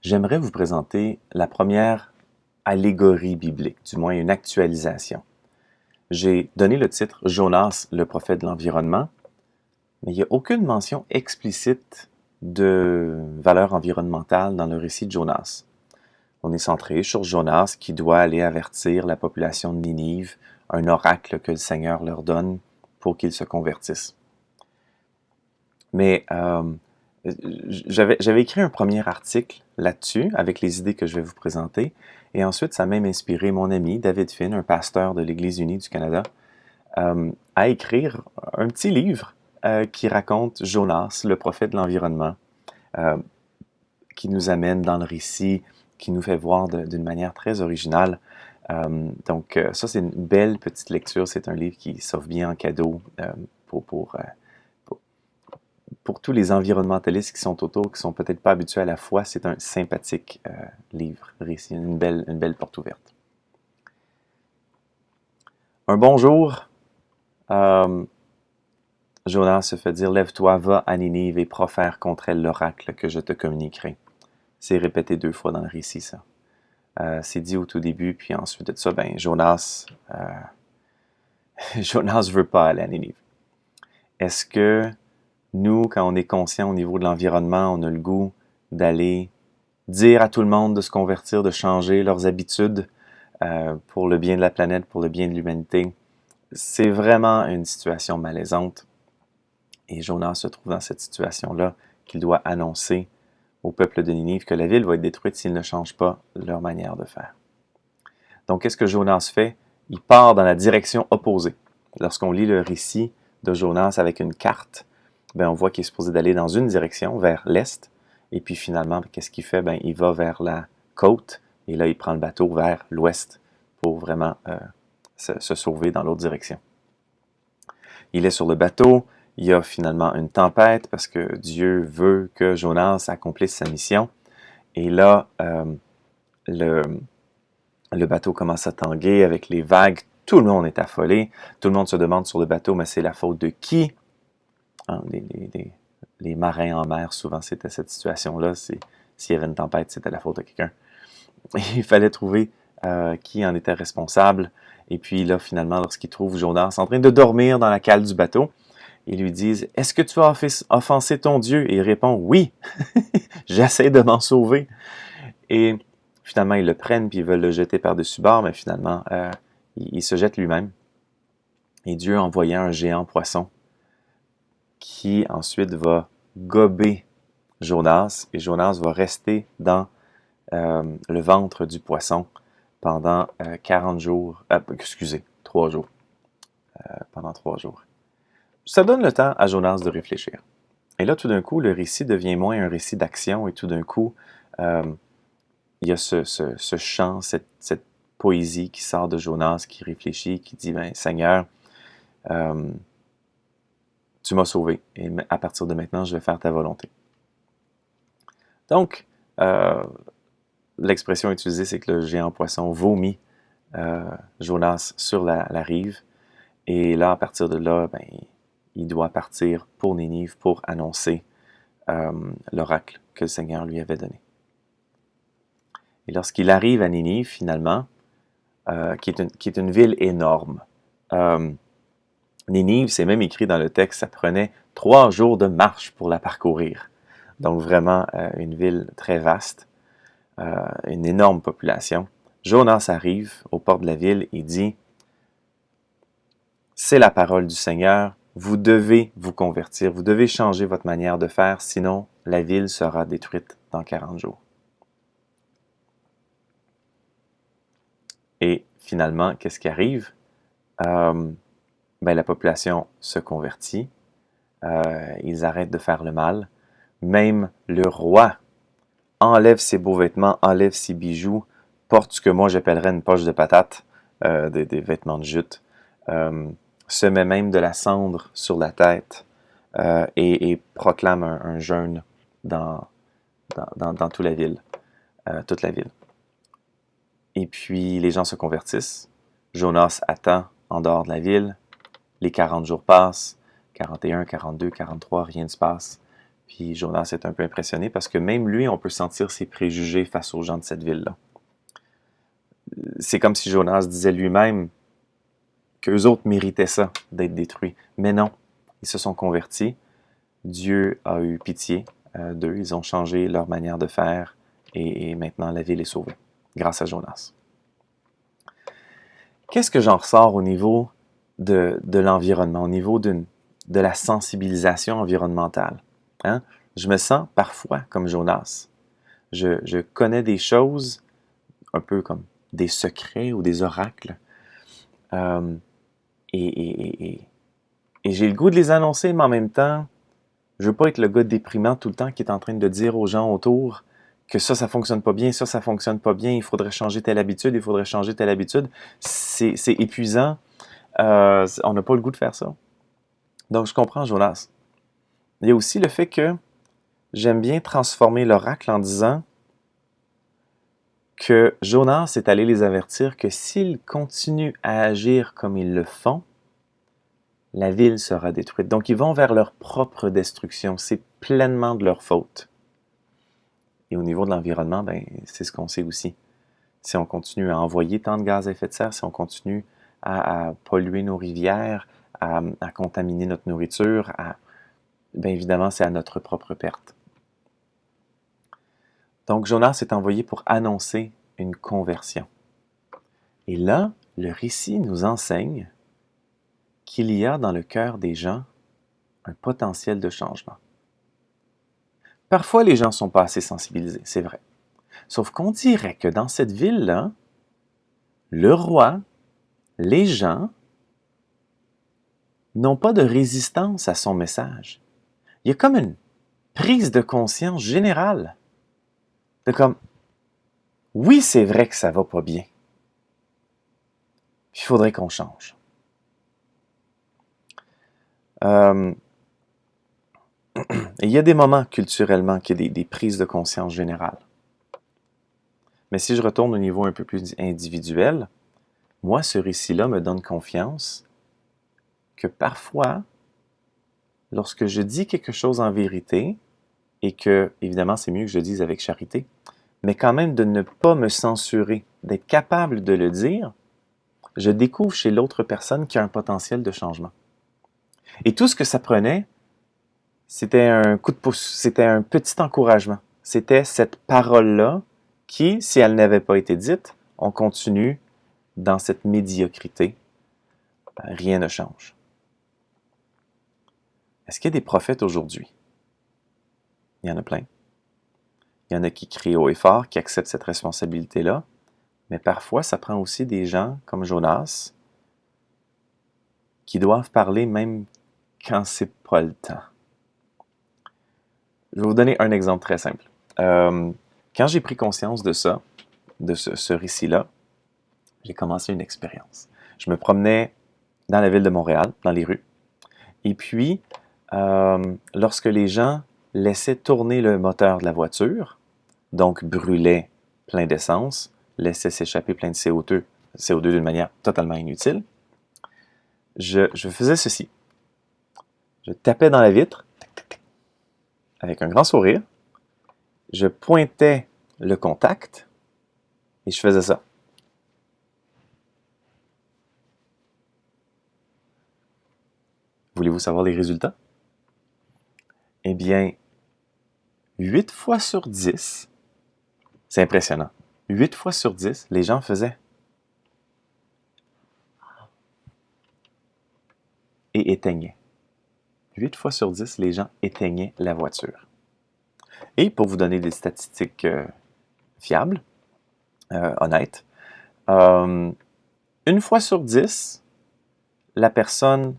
J'aimerais vous présenter la première allégorie biblique, du moins une actualisation. J'ai donné le titre Jonas, le prophète de l'environnement, mais il n'y a aucune mention explicite de valeur environnementale dans le récit de Jonas. On est centré sur Jonas qui doit aller avertir la population de Ninive, un oracle que le Seigneur leur donne pour qu'ils se convertissent. Mais j'avais écrit un premier article là-dessus, avec les idées que je vais vous présenter, et ensuite ça a même inspiré mon ami David Finn, un pasteur de l'Église unie du Canada, à écrire un petit livre qui raconte Jonas, le prophète de l'environnement, qui nous amène dans le récit, qui nous fait voir d'une manière très originale. Donc ça, c'est une belle petite lecture. C'est un livre qui s'offre bien en cadeau pour tous les environnementalistes qui sont autour, qui ne sont peut-être pas habitués à la foi. C'est un sympathique livre, récit, une belle porte ouverte. Un bonjour. Jonas se fait dire « Lève-toi, va à Ninive et profère contre elle l'oracle que je te communiquerai. » C'est répété 2 fois dans le récit, ça. C'est dit au tout début, puis ensuite de ça, Jonas ne veut pas aller à Ninive. Est-ce que nous, quand on est conscient au niveau de l'environnement, on a le goût d'aller dire à tout le monde de se convertir, de changer leurs habitudes pour le bien de la planète, pour le bien de l'humanité? C'est vraiment une situation malaisante. Et Jonas se trouve dans cette situation-là qu'il doit annoncer au peuple de Ninive que la ville va être détruite s'ils ne changent pas leur manière de faire. Donc, qu'est-ce que Jonas fait? Il part dans la direction opposée. Lorsqu'on lit le récit de Jonas avec une carte, on voit qu'il est supposé d'aller dans une direction, vers l'est, et puis finalement, qu'est-ce qu'il fait? Il va vers la côte, et là, il prend le bateau vers l'ouest pour vraiment se sauver dans l'autre direction. Il est sur le bateau, il y a finalement une tempête parce que Dieu veut que Jonas accomplisse sa mission. Et là, le bateau commence à tanguer avec les vagues. Tout le monde est affolé. Tout le monde se demande sur le bateau, mais c'est la faute de qui? Hein, les marins en mer, souvent, c'était cette situation-là. S'il y avait une tempête, c'était la faute de quelqu'un. Il fallait trouver qui en était responsable. Et puis là, finalement, lorsqu'ils trouvent Jonas en train de dormir dans la cale du bateau, ils lui disent « Est-ce que tu as offensé ton Dieu? » Et il répond « Oui, j'essaie de m'en sauver. » Et finalement, ils le prennent puis ils veulent le jeter par-dessus bord, mais finalement, il se jette lui-même. Et Dieu envoya un géant poisson qui ensuite va gober Jonas, et Jonas va rester dans le ventre du poisson pendant 3 jours. Pendant 3 jours. Ça donne le temps à Jonas de réfléchir. Et là, tout d'un coup, le récit devient moins un récit d'action, et tout d'un coup, il y a ce chant, cette poésie qui sort de Jonas, qui réfléchit, qui dit « Seigneur, tu m'as sauvé, et à partir de maintenant, je vais faire ta volonté. » Donc, l'expression utilisée, c'est que le géant poisson vomit Jonas sur la rive, et là, à partir de là, il doit partir pour Ninive pour annoncer l'oracle que le Seigneur lui avait donné. Et lorsqu'il arrive à Ninive, finalement, qui est une ville énorme, Ninive, c'est même écrit dans le texte, ça prenait 3 jours de marche pour la parcourir. Donc vraiment une ville très vaste, une énorme population. Jonas arrive aux portes de la ville et dit « C'est la parole du Seigneur, vous devez vous convertir, vous devez changer votre manière de faire, sinon la ville sera détruite dans 40 jours. » Et finalement, qu'est-ce qui arrive? La population se convertit, ils arrêtent de faire le mal. Même le roi enlève ses beaux vêtements, enlève ses bijoux, porte ce que moi j'appellerais une poche de patate, des vêtements de jute, se met même de la cendre sur la tête et proclame un jeûne dans toute la ville. Et puis les gens se convertissent. Jonas attend en dehors de la ville. Les 40 jours passent. 41, 42, 43, rien ne se passe. Puis Jonas est un peu impressionné parce que même lui, on peut sentir ses préjugés face aux gens de cette ville-là. C'est comme si Jonas disait lui-même qu'eux autres méritaient ça, d'être détruits. Mais non, ils se sont convertis. Dieu a eu pitié d'eux. Ils ont changé leur manière de faire et maintenant la ville est sauvée grâce à Jonas. Qu'est-ce que j'en ressors au niveau de l'environnement, au niveau de la sensibilisation environnementale? Hein? Je me sens parfois comme Jonas. Je connais des choses, un peu comme des secrets ou des oracles, et j'ai le goût de les annoncer, mais en même temps, je veux pas être le gars déprimant tout le temps qui est en train de dire aux gens autour que ça fonctionne pas bien, ça fonctionne pas bien, il faudrait changer telle habitude, il faudrait changer telle habitude. C'est épuisant. On n'a pas le goût de faire ça. Donc, je comprends Jonas. Il y a aussi le fait que j'aime bien transformer l'oracle en disant que Jonas est allé les avertir que s'ils continuent à agir comme ils le font, la ville sera détruite. Donc, ils vont vers leur propre destruction. C'est pleinement de leur faute. Et au niveau de l'environnement, ben, c'est ce qu'on sait aussi. Si on continue à envoyer tant de gaz à effet de serre, si on continue à polluer nos rivières, à contaminer notre nourriture, bien évidemment, c'est à notre propre perte. Donc, Jonas est envoyé pour annoncer une conversion. Et là, le récit nous enseigne qu'il y a dans le cœur des gens un potentiel de changement. Parfois, les gens ne sont pas assez sensibilisés, c'est vrai. Sauf qu'on dirait que dans cette ville-là, le roi, les gens, n'ont pas de résistance à son message. Il y a comme une prise de conscience générale de comme, oui, c'est vrai que ça va pas bien. Il faudrait qu'on change. Et il y a des moments culturellement qu'il y a des prises de conscience générales. Mais si je retourne au niveau un peu plus individuel, moi, ce récit-là me donne confiance que parfois, lorsque je dis quelque chose en vérité, et que, évidemment, c'est mieux que je le dise avec charité, mais quand même de ne pas me censurer, d'être capable de le dire, je découvre chez l'autre personne qu'il y a un potentiel de changement. Et tout ce que ça prenait, c'était un coup de pouce, c'était un petit encouragement. C'était cette parole-là qui, si elle n'avait pas été dite, on continue dans cette médiocrité. Rien ne change. Est-ce qu'il y a des prophètes aujourd'hui? Il y en a plein. Il y en a qui crient haut et fort, qui acceptent cette responsabilité-là. Mais parfois, ça prend aussi des gens comme Jonas qui doivent parler même quand c'est pas le temps. Je vais vous donner un exemple très simple. Quand j'ai pris conscience de ça, de ce récit-là, j'ai commencé une expérience. Je me promenais dans la ville de Montréal, dans les rues, et puis, lorsque les gens laissaient tourner le moteur de la voiture, donc brûlaient plein d'essence, laissaient s'échapper plein de CO2 d'une manière totalement inutile, je faisais ceci. Je tapais dans la vitre, avec un grand sourire, je pointais le contact, et je faisais ça. Voulez-vous savoir les résultats? Eh bien, 8 fois sur 10, c'est impressionnant, 8 fois sur 10, les gens faisaient. Et éteignaient. 8 fois sur 10, les gens éteignaient la voiture. Et pour vous donner des statistiques fiables, honnêtes, 1 fois sur 10, la personne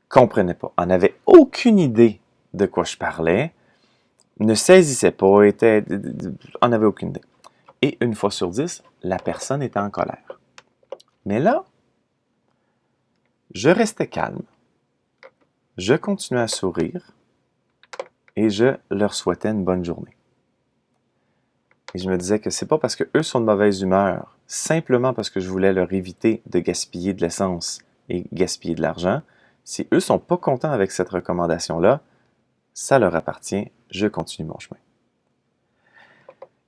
comprenait pas, en avait aucune idée de quoi je parlais, ne saisissait pas, en avait aucune idée. Et 1 fois sur 10, la personne était en colère. Mais là, je restais calme, je continuais à sourire et je leur souhaitais une bonne journée. Et je me disais que c'est pas parce qu'eux sont de mauvaise humeur, simplement parce que je voulais leur éviter de gaspiller de l'essence et gaspiller de l'argent. Si eux sont pas contents avec cette recommandation-là, ça leur appartient, je continue mon chemin.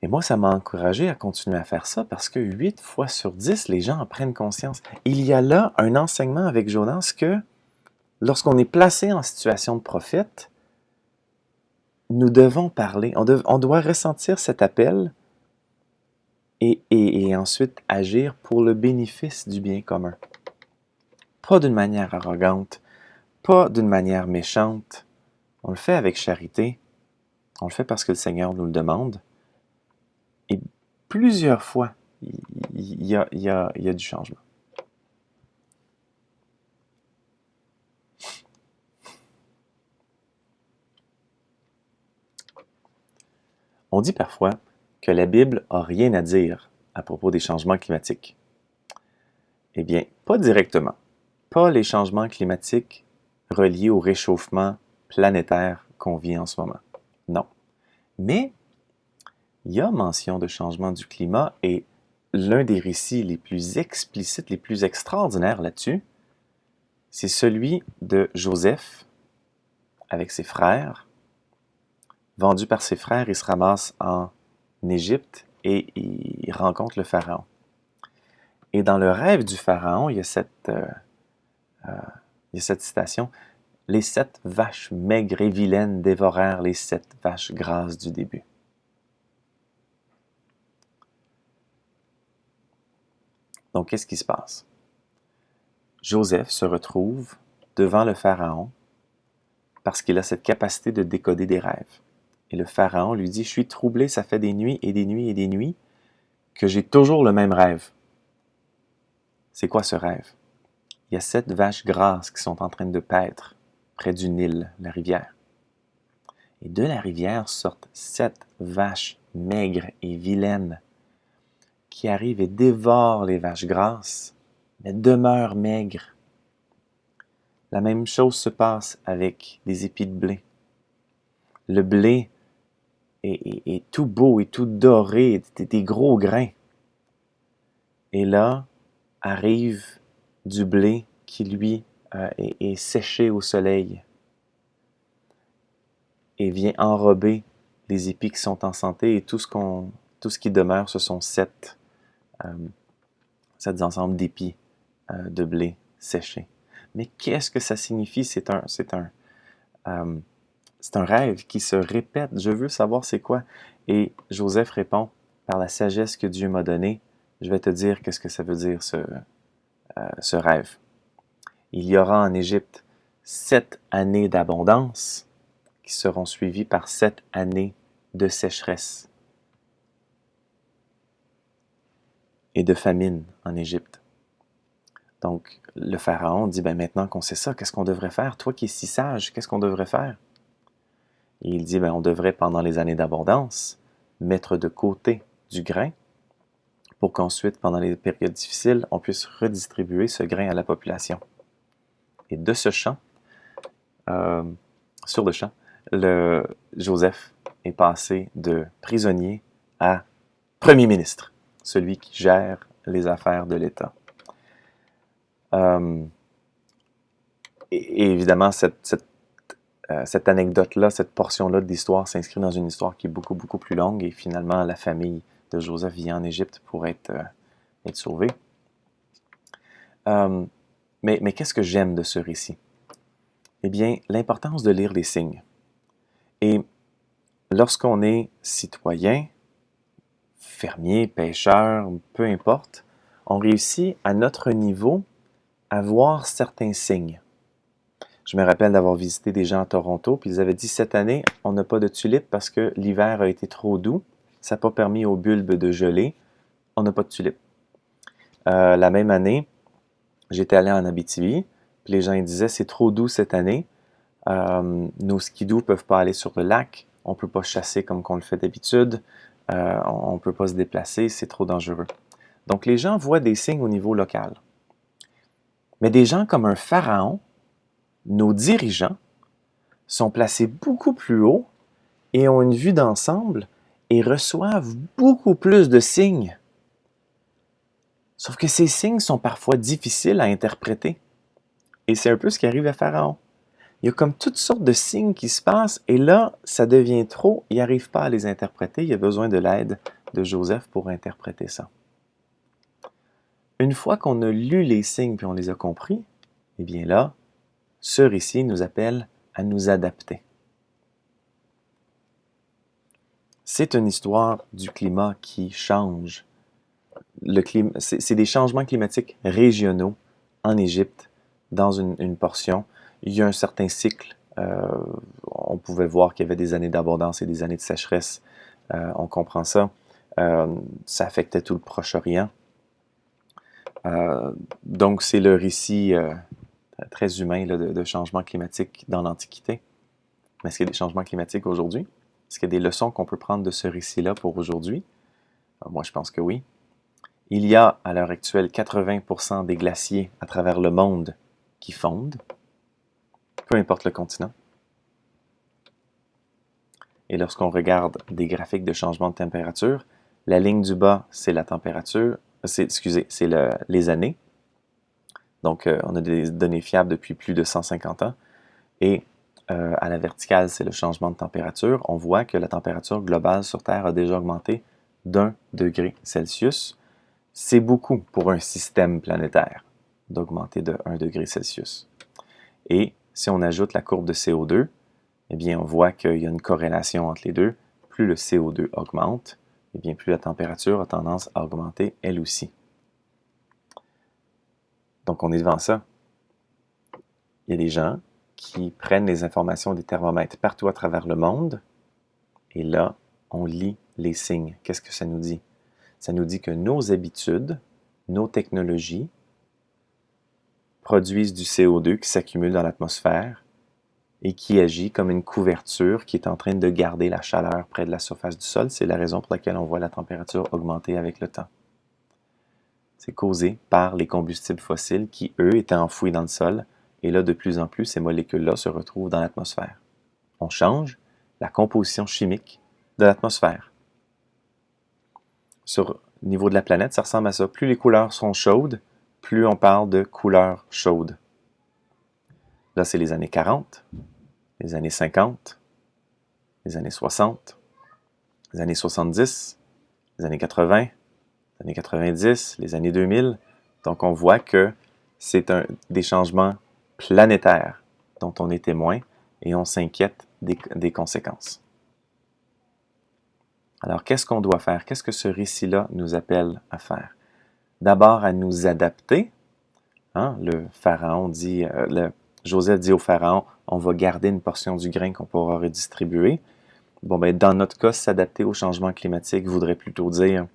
Et moi, ça m'a encouragé à continuer à faire ça parce que 8 fois sur 10, les gens en prennent conscience. Il y a là un enseignement avec Jonas que lorsqu'on est placé en situation de prophète, nous devons parler, on doit ressentir cet appel et ensuite agir pour le bénéfice du bien commun. Pas d'une manière arrogante, pas d'une manière méchante. On le fait avec charité, on le fait parce que le Seigneur nous le demande. Et plusieurs fois, il y a du changement. On dit parfois que la Bible n'a rien à dire à propos des changements climatiques. Eh bien, pas directement. Pas les changements climatiques reliés au réchauffement planétaire qu'on vit en ce moment. Non. Mais il y a mention de changement du climat et l'un des récits les plus explicites, les plus extraordinaires là-dessus, c'est celui de Joseph avec ses frères. Vendu par ses frères, il se ramasse en Égypte et il rencontre le pharaon. Et dans le rêve du pharaon, il y a cette citation. « Les 7 vaches maigres et vilaines dévorèrent les 7 vaches grasses du début. » Donc, qu'est-ce qui se passe? Joseph se retrouve devant le pharaon parce qu'il a cette capacité de décoder des rêves. Et le pharaon lui dit, « Je suis troublé, ça fait des nuits et des nuits et des nuits que j'ai toujours le même rêve. » C'est quoi ce rêve? Il y a 7 vaches grasses qui sont en train de paître près du Nil, la rivière. Et de la rivière sortent 7 vaches maigres et vilaines qui arrivent et dévorent les vaches grasses, mais demeurent maigres. La même chose se passe avec des épis de blé. Le blé est tout beau et tout doré, des gros grains. Et là, arrive du blé qui, lui, est séché au soleil et vient enrober les épis qui sont en santé et tout ce qui demeure, ce sont 7 ensembles d'épis de blé séchés. Mais qu'est-ce que ça signifie? C'est un rêve qui se répète. Je veux savoir c'est quoi. Et Joseph répond, par la sagesse que Dieu m'a donnée, je vais te dire qu'est-ce que ça veut dire ce rêve. Il y aura en Égypte 7 années d'abondance qui seront suivies par 7 années de sécheresse et de famine en Égypte. Donc, le pharaon dit, maintenant qu'on sait ça, qu'est-ce qu'on devrait faire? Toi qui es si sage, qu'est-ce qu'on devrait faire? Et il dit, on devrait, pendant les années d'abondance, mettre de côté du grain pour qu'ensuite, pendant les périodes difficiles, on puisse redistribuer ce grain à la population. Et de ce champ, sur le champ, Joseph est passé de prisonnier à premier ministre, celui qui gère les affaires de l'État. Et évidemment, cette anecdote-là, cette portion-là de l'histoire s'inscrit dans une histoire qui est beaucoup, beaucoup plus longue et finalement, la famille de Joseph vient en Égypte pour être sauvée. Mais qu'est-ce que j'aime de ce récit? Eh bien, l'importance de lire les signes. Et lorsqu'on est citoyen, fermier, pêcheur, peu importe, on réussit à notre niveau à voir certains signes. Je me rappelle d'avoir visité des gens à Toronto, puis ils avaient dit, cette année, on n'a pas de tulipes parce que l'hiver a été trop doux, ça n'a pas permis aux bulbes de geler, on n'a pas de tulipes. La même année, j'étais allé en Abitibi, puis les gens ils disaient, c'est trop doux cette année, nos skidoo ne peuvent pas aller sur le lac, on ne peut pas chasser comme on le fait d'habitude, on ne peut pas se déplacer, c'est trop dangereux. Donc les gens voient des signes au niveau local. Mais des gens comme un pharaon, nos dirigeants, sont placés beaucoup plus haut et ont une vue d'ensemble et reçoivent beaucoup plus de signes. Sauf que ces signes sont parfois difficiles à interpréter. Et c'est un peu ce qui arrive à Pharaon. il y a comme toutes sortes de signes qui se passent, et là, ça devient trop, il n'arrive pas à les interpréter, il a besoin de l'aide de Joseph pour interpréter ça. Une fois qu'on a lu les signes puis on les a compris, eh bien là, ce récit nous appelle à nous adapter. C'est une histoire du climat qui change. C'est des changements climatiques régionaux en Égypte, dans une portion. Il y a un certain cycle. On pouvait voir qu'il y avait des années d'abondance et des années de sécheresse. On comprend ça. Ça affectait tout le Proche-Orient. Donc, c'est le récit très humain là, de changements climatiques dans l'Antiquité. Mais est-ce qu'il y a des changements climatiques aujourd'hui? Est-ce qu'il y a des leçons qu'on peut prendre de ce récit-là pour aujourd'hui? Moi, je pense que oui. Il y a, à l'heure actuelle, 80% des glaciers à travers le monde qui fondent, peu importe le continent. Et lorsqu'on regarde des graphiques de changement de température, la ligne du bas, c'est la température, c'est les années. Donc, on a des données fiables depuis plus de 150 ans. Et à la verticale, c'est le changement de température. On voit que la température globale sur Terre a déjà augmenté d'1 degré Celsius. C'est beaucoup pour un système planétaire d'augmenter de 1 degré Celsius. Et si on ajoute la courbe de CO2, eh bien, on voit qu'il y a une corrélation entre les deux. Plus le CO2 augmente, eh bien, plus la température a tendance à augmenter elle aussi. Donc, on est devant ça. Il y a des gens qui prennent les informations des thermomètres partout à travers le monde, et là, on lit les signes. Qu'est-ce que ça nous dit? Ça nous dit que nos habitudes, nos technologies produisent du CO2 qui s'accumule dans l'atmosphère et qui agit comme une couverture qui est en train de garder la chaleur près de la surface du sol. C'est la raison pour laquelle on voit la température augmenter avec le temps. C'est causé par les combustibles fossiles qui, eux, étaient enfouis dans le sol, et là, de plus en plus, ces molécules-là se retrouvent dans l'atmosphère. On change la composition chimique de l'atmosphère. Sur le niveau de la planète, ça ressemble à ça. Plus les couleurs sont chaudes, plus on parle de couleurs chaudes. Là, c'est les années 40, les années 50, les années 60, les années 70, les années 80, les années 90, les années 2000. Donc, on voit que c'est des changements planétaires dont on est témoin et on s'inquiète des conséquences. Alors, qu'est-ce qu'on doit faire? Qu'est-ce que ce récit-là nous appelle à faire? D'abord, à nous adapter. Hein? Le pharaon dit, Joseph dit au pharaon, on va garder une portion du grain qu'on pourra redistribuer. Bon, ben, dans notre cas, s'adapter au changement climatique voudrait plutôt dire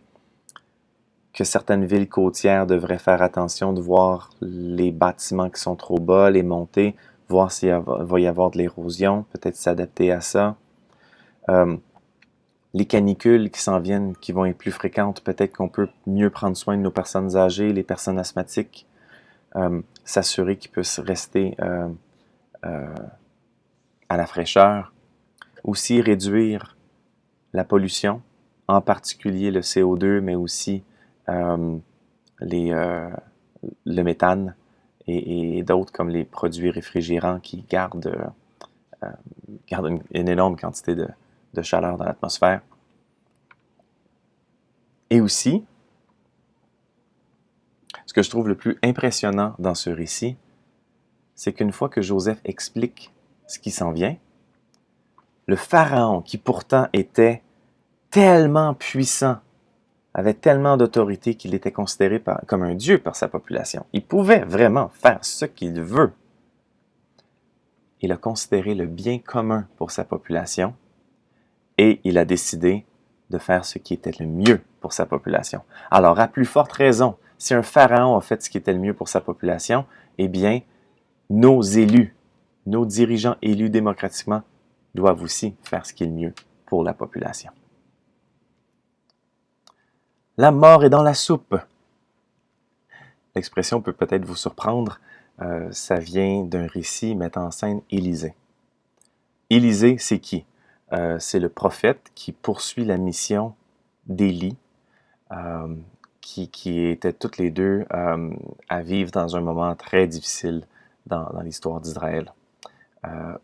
que certaines villes côtières devraient faire attention de voir les bâtiments qui sont trop bas, les monter, voir s'il va y avoir de l'érosion, peut-être s'adapter à ça. Les canicules qui s'en viennent, qui vont être plus fréquentes, peut-être qu'on peut mieux prendre soin de nos personnes âgées, les personnes asthmatiques, s'assurer qu'ils puissent rester à la fraîcheur. Aussi réduire la pollution, en particulier le CO2, mais aussi le méthane et d'autres comme les produits réfrigérants qui gardent une énorme quantité de chaleur dans l'atmosphère. Et aussi, ce que je trouve le plus impressionnant dans ce récit, c'est qu'une fois que Joseph explique ce qui s'en vient, le pharaon, qui pourtant était tellement puissant, avait tellement d'autorité qu'il était considéré comme un dieu par sa population. Il pouvait vraiment faire ce qu'il veut. Il a considéré le bien commun pour sa population et il a décidé de faire ce qui était le mieux pour sa population. Alors, à plus forte raison, si un pharaon a fait ce qui était le mieux pour sa population, eh bien, nos élus, nos dirigeants élus démocratiquement doivent aussi faire ce qui est le mieux pour la population. La mort est dans la soupe. L'expression peut peut-être vous surprendre. Ça vient d'un récit mettant en scène Élisée. Élisée, c'est qui? C'est le prophète qui poursuit la mission d'Élie, qui étaient toutes les deux à vivre dans un moment très difficile dans l'histoire d'Israël.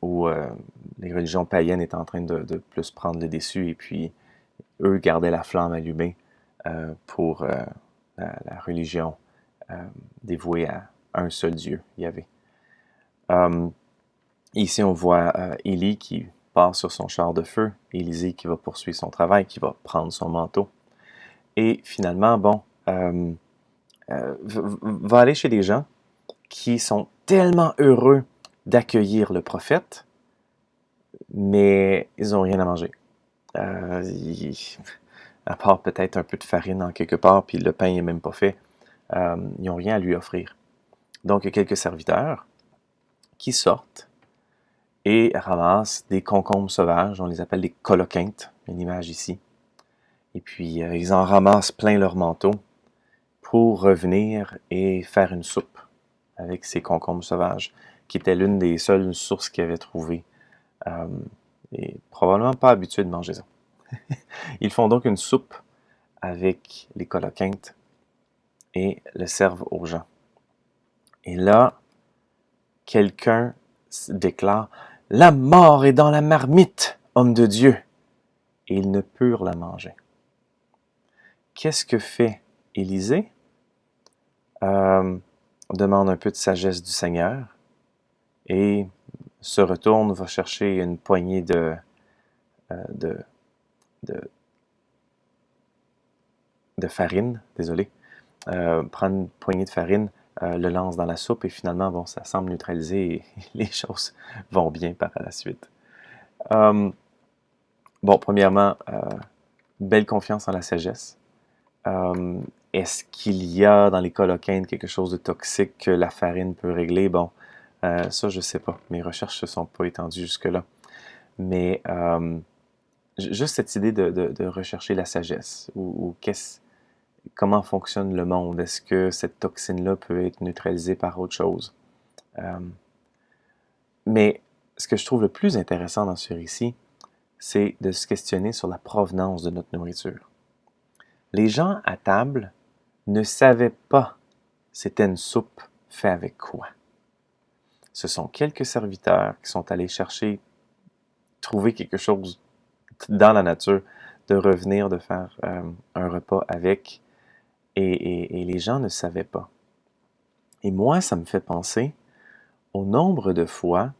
où les religions païennes étaient en train de plus prendre le dessus, et puis eux gardaient la flamme allumée pour la religion dévouée à un seul Dieu, Yahvé. Ici, on voit Élie qui part sur son char de feu, Élisée qui va poursuivre son travail, qui va prendre son manteau. Et finalement, va aller chez des gens qui sont tellement heureux d'accueillir le prophète, mais ils n'ont rien à manger. À part peut-être un peu de farine en quelque part, puis le pain n'est même pas fait. Ils n'ont rien à lui offrir. Donc, il y a quelques serviteurs qui sortent et ramassent des concombres sauvages. On les appelle des coloquintes, une image ici. Et puis, ils en ramassent plein leur manteau pour revenir et faire une soupe avec ces concombres sauvages, qui était l'une des seules sources qu'ils avaient trouvées. Et probablement pas habitués de manger ça. Ils font donc une soupe avec les coloquintes et le servent aux gens. Et là, quelqu'un déclare « La mort est dans la marmite, homme de Dieu !» Et ils ne purent la manger. Qu'est-ce que fait Élisée? On demande un peu de sagesse du Seigneur et se retourne, va chercher une poignée de farine, désolé, prend une poignée de farine, le lance dans la soupe et finalement, bon, ça semble neutraliser et les choses vont bien par la suite. Bon, premièrement, belle confiance en la sagesse. Est-ce qu'il y a dans les coloquintes quelque chose de toxique que la farine peut régler? Bon, ça, je ne sais pas. Mes recherches ne se sont pas étendues jusque-là. Mais juste cette idée de rechercher la sagesse ou comment fonctionne le monde? Est-ce que cette toxine-là peut être neutralisée par autre chose? Mais ce que je trouve le plus intéressant dans ce récit, c'est de se questionner sur la provenance de notre nourriture. Les gens à table ne savaient pas c'était une soupe faite avec quoi. Ce sont quelques serviteurs qui sont allés trouver quelque chose dans la nature, de revenir, de faire un repas avec, et les gens ne savaient pas. Et moi, ça me fait penser au nombre de fois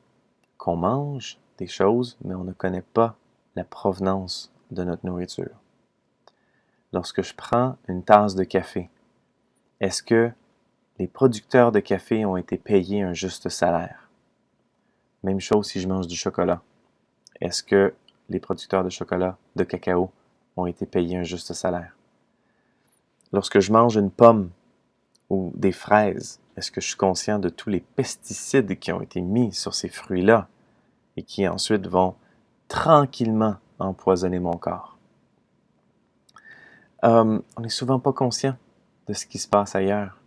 qu'on mange des choses, mais on ne connaît pas la provenance de notre nourriture. Lorsque je prends une tasse de café, est-ce que les producteurs de café ont été payés un juste salaire? Même chose si je mange du chocolat. Est-ce que les producteurs de chocolat, de cacao, ont été payés un juste salaire? Lorsque je mange une pomme ou des fraises, est-ce que je suis conscient de tous les pesticides qui ont été mis sur ces fruits-là et qui ensuite vont tranquillement empoisonner mon corps? On n'est souvent pas conscient de ce qui se passe ailleurs.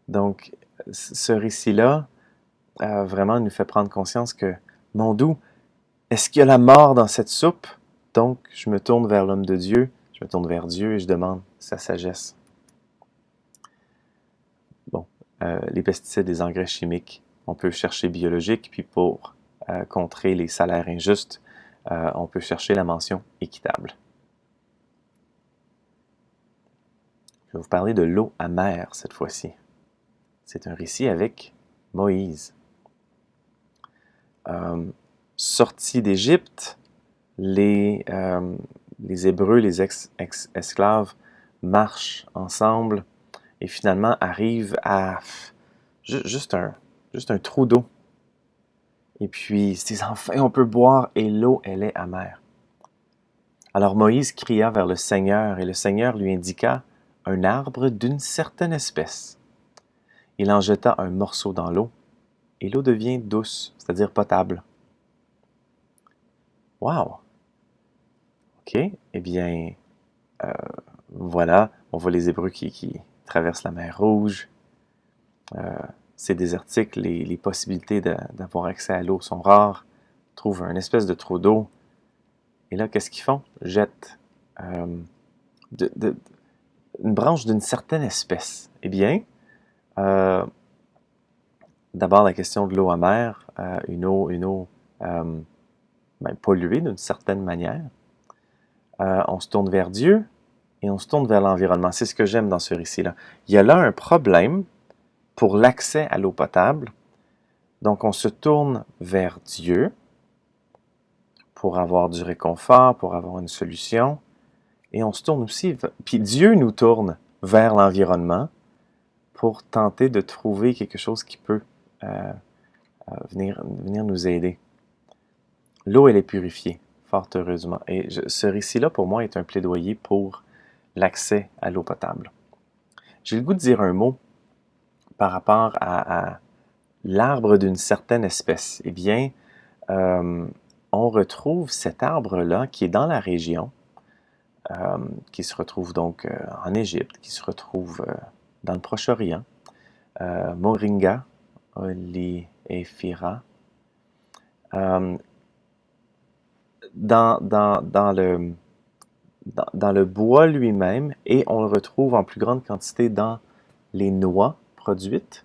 Donc, ce récit-là, vraiment nous fait prendre conscience que, mon doux, est-ce qu'il y a la mort dans cette soupe? Donc, je me tourne vers l'homme de Dieu, je me tourne vers Dieu et je demande sa sagesse. Bon, les pesticides, les engrais chimiques, on peut chercher biologique, puis pour contrer les salaires injustes, on peut chercher la mention équitable. Je vais vous parler de l'eau amère cette fois-ci. C'est un récit avec Moïse. Sortis d'Égypte, les Hébreux, les esclaves, marchent ensemble et finalement arrivent à juste un trou d'eau. Et puis, ils se disent, enfin, on peut boire, et l'eau, elle est amère. Alors Moïse cria vers le Seigneur, et le Seigneur lui indiqua un arbre d'une certaine espèce. Il en jeta un morceau dans l'eau, et l'eau devient douce, c'est-à-dire potable. Wow! OK, eh bien, voilà, on voit les Hébreux qui traversent la mer Rouge. C'est désertique, les possibilités d'avoir accès à l'eau sont rares. Ils trouvent un espèce de trou d'eau. Et là, qu'est-ce qu'ils font? Jettent une branche d'une certaine espèce. Eh bien, d'abord la question de l'eau amère, une eau polluée d'une certaine manière. On se tourne vers Dieu et on se tourne vers l'environnement. C'est ce que j'aime dans ce récit-là. Il y a là un problème pour l'accès à l'eau potable. Donc, on se tourne vers Dieu pour avoir du réconfort, pour avoir une solution. Et on se tourne aussi, puis Dieu nous tourne vers l'environnement pour tenter de trouver quelque chose qui peut venir nous aider. L'eau, elle est purifiée, fort heureusement. Et ce récit-là, pour moi, est un plaidoyer pour l'accès à l'eau potable. J'ai le goût de dire un mot par rapport à l'arbre d'une certaine espèce. Eh bien, on retrouve cet arbre-là qui est dans la région, qui se retrouve donc en Égypte, qui se retrouve dans le Proche-Orient, Moringa oleifera. Dans le bois lui-même, et on le retrouve en plus grande quantité dans les noix produites.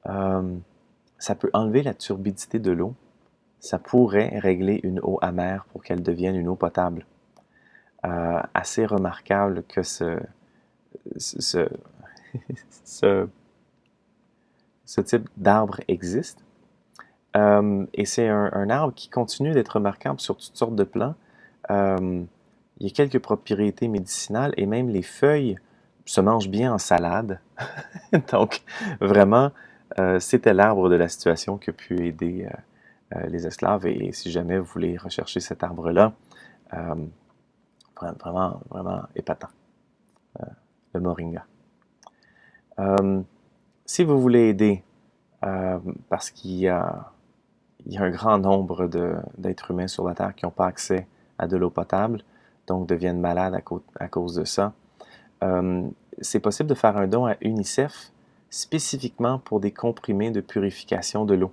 Ça peut enlever la turbidité de l'eau. Ça pourrait régler une eau amère pour qu'elle devienne une eau potable. Assez remarquable que ce type d'arbre existe. Et c'est un arbre qui continue d'être remarquable sur toutes sortes de plans. Il y a quelques propriétés médicinales et même les feuilles se mangent bien en salade. Donc, vraiment, c'était l'arbre de la situation qui a pu aider les esclaves. Et si jamais vous voulez rechercher cet arbre-là, vraiment, vraiment épatant. Le moringa. Si vous voulez aider, parce qu'il y a un grand nombre d'êtres humains sur la Terre qui n'ont pas accès à de l'eau potable, donc deviennent malades à cause de ça. C'est possible de faire un don à UNICEF spécifiquement pour des comprimés de purification de l'eau.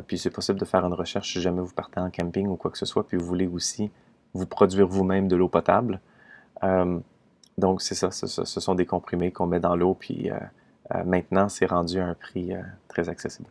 Puis c'est possible de faire une recherche si jamais vous partez en camping ou quoi que ce soit, puis vous voulez aussi vous produire vous-même de l'eau potable. Donc c'est ça, ce sont des comprimés qu'on met dans l'eau, puis maintenant c'est rendu à un prix très accessible.